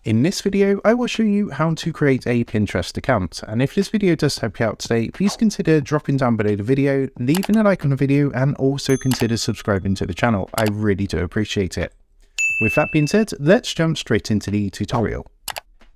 In this video, I will show you how to create a Pinterest account, and if this video does help you out today, please consider dropping down below the video, leaving a like on the video, and also consider subscribing to the channel. I really do appreciate it. With that being said, let's jump straight into the tutorial.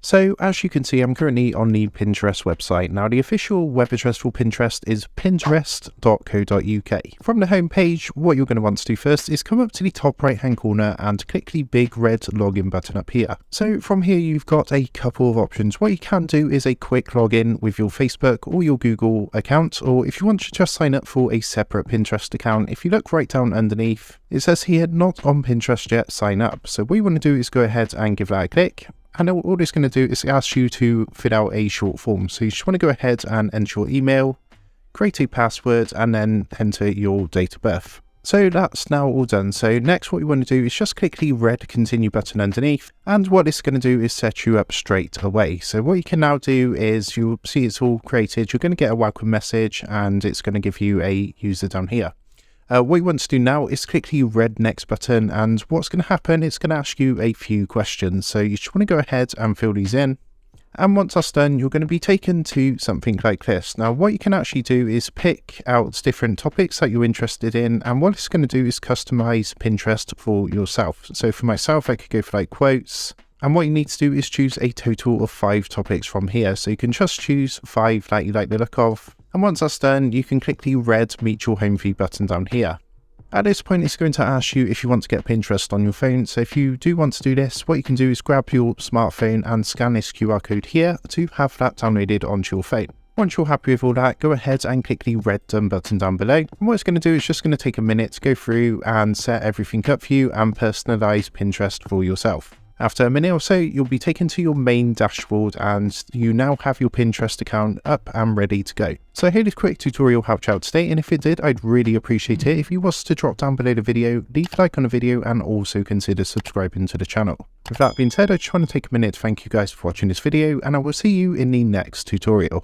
So as you can see, I'm currently on the Pinterest website. Now the official web address for Pinterest is pinterest.co.uk. From the home page, what you're going to want to do first is come up to the top right hand corner and click the big red login button up here. So from here you've got a couple of options. What you can do is a quick login with your Facebook or your Google account, or if you want to just sign up for a separate Pinterest account, if you look right down underneath, it says here not on Pinterest yet, sign up. So what you want to do is go ahead and give that a click. And all it's going to do is ask you to fill out a short form. So you just want to go ahead and enter your email, create a password, and then enter your date of birth. So that's now all done. So next what you want to do is just click the red continue button underneath. And what it's going to do is set you up straight away. So what you can now do is you'll see it's all created. You're going to get a welcome message and it's going to give you a user down here. What you want to do now is click the red next button, and what's going to happen, it's going to ask you a few questions. So you just want to go ahead and fill these in. And once that's done, you're going to be taken to something like this. Now, what you can actually do is pick out different topics that you're interested in. And what it's going to do is customize Pinterest for yourself. So for myself, I could go for like quotes. And what you need to do is choose a total of 5 topics from here. So you can just choose 5 that you like the look of. And once that's done, you can click the red Meet Your Home Feed button down here. At this point, it's going to ask you if you want to get Pinterest on your phone. So if you do want to do this, what you can do is grab your smartphone and scan this QR code here to have that downloaded onto your phone. Once you're happy with all that, go ahead and click the red done button down below. And what it's going to do is just going to take a minute to go through and set everything up for you and personalize Pinterest for yourself. After a minute or so, you'll be taken to your main dashboard and you now have your Pinterest account up and ready to go. So I hope this quick tutorial helped you out today, and if it did, I'd really appreciate it if you was to drop down below the video, leave a like on the video, and also consider subscribing to the channel. With that being said, I just want to take a minute to thank you guys for watching this video, and I will see you in the next tutorial.